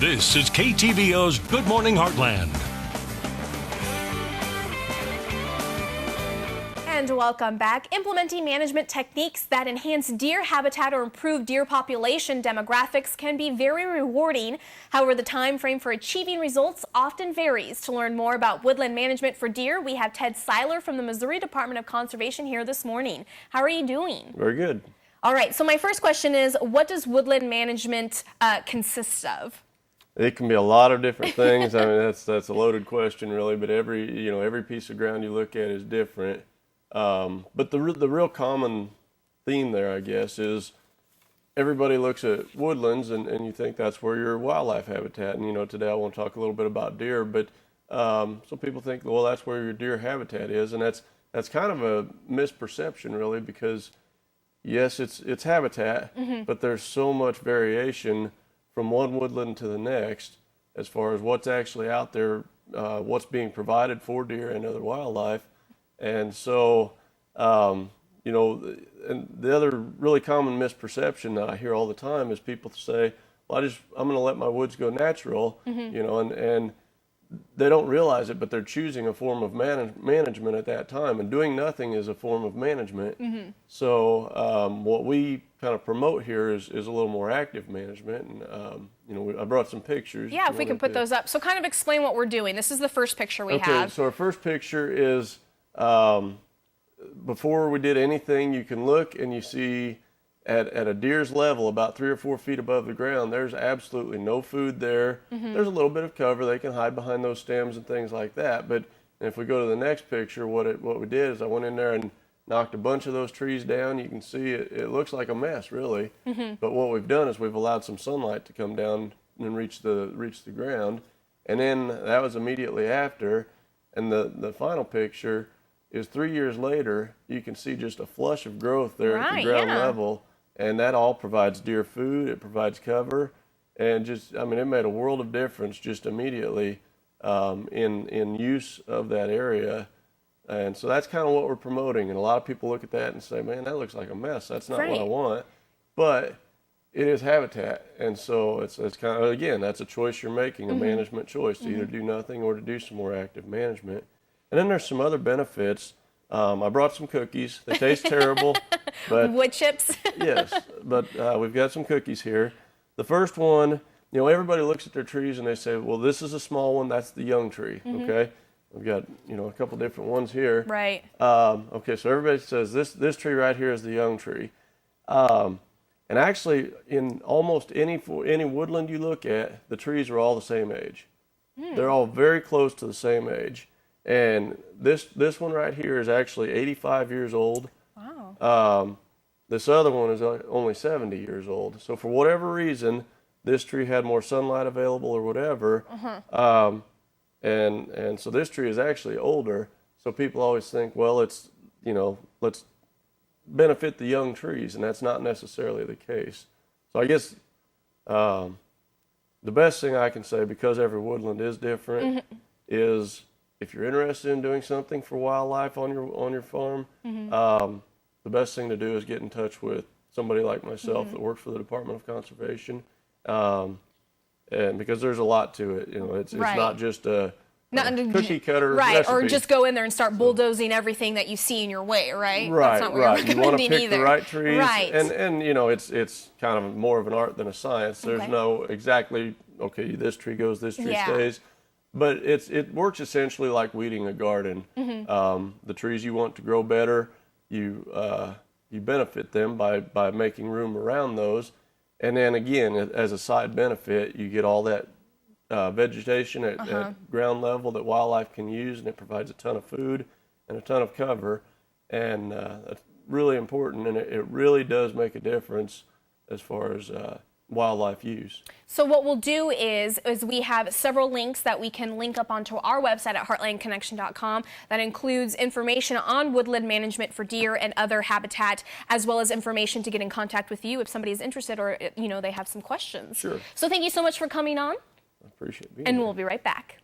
This is KTVO's Good Morning Heartland. And welcome back. Implementing management techniques that enhance deer habitat or improve deer population demographics can be very rewarding. However, the time frame for achieving results often varies. To learn more about woodland management for deer, we have Ted Seiler from the Missouri Department of Conservation here this morning. How are you doing? Very good. All right, so my first question is, what does woodland management consist of? It can be a lot of different things. I mean, that's a loaded question, really. But every piece of ground you look at is different. But the real common theme there, I guess, is everybody looks at woodlands and you think that's where your wildlife habitat. And today I want to talk a little bit about deer, but some people think, well, that's where your deer habitat is, and that's kind of a misperception, really, because yes, it's habitat, but there's so much variation from one woodland to the next as far as what's actually out there, what's being provided for deer and other wildlife. And so, and the other really common misperception that I hear all the time is people say, well, I'm going to let my woods go natural, and they don't realize it, but they're choosing a form of management at that time, and doing nothing is a form of management. So what we kind of promote here is a little more active management, and I brought some pictures. Yeah, if we can put those up. So kind of explain what we're doing. This is the first picture we have. Okay, so our first picture is before we did anything. You can look and you see at a deer's level, about 3 or 4 feet above the ground, there's absolutely no food there. There's a little bit of cover. They can hide behind those stems and things like that. But if we go to the next picture, what we did is I went in there and knocked a bunch of those trees down. You can see it looks like a mess, really. But what we've done is we've allowed some sunlight to come down and reach the ground. And then that was immediately after. And the final picture is 3 years later. You can see just a flush of growth there at the ground level. And that all provides deer food, it provides cover, and it made a world of difference just immediately in use of that area. And so that's kind of what we're promoting. And a lot of people look at that and say, man, that looks like a mess. That's not what I want. But it is habitat. And so it's kind of, again, that's a choice you're making, a management choice, to either do nothing or to do some more active management. And then there's some other benefits. I brought some cookies. They taste terrible. But wood chips? Yes, but we've got some cookies here. The first one, everybody looks at their trees and they say, well, this is a small one. That's the young tree, okay? We've got, a couple different ones here. Right. Okay, so everybody says this tree right here is the young tree. And actually, in almost any woodland you look at, the trees are all the same age. They're all very close to the same age. And this one right here is actually 85 years old. Wow. This other one is only 70 years old. So for whatever reason, this tree had more sunlight available or whatever. And so this tree is actually older. So people always think, well, let's benefit the young trees, and that's not necessarily the case. So I guess the best thing I can say, because every woodland is different, is if you're interested in doing something for wildlife on your farm, the best thing to do is get in touch with somebody like myself that works for the Department of Conservation, and because there's a lot to it. It's not just a cookie cutter recipe. Or just go in there and start bulldozing everything that you see in your way, right? Right, That's not what you're You want to pick either. the right trees, right? And it's kind of more of an art than a science. There's no exactly, okay, this tree goes, this tree stays. But it works essentially like weeding a garden. The trees you want to grow better, you benefit them by making room around those. And then again, as a side benefit, you get all that vegetation at ground level that wildlife can use, and it provides a ton of food and a ton of cover. And that's really important, and it really does make a difference as far as wildlife use. So what we'll do is we have several links that we can link up onto our website at heartlandconnection.com that includes information on woodland management for deer and other habitat, as well as information to get in contact with you if somebody is interested or they have some questions. Sure. So thank you so much for coming on. I appreciate being here. And we'll be right back.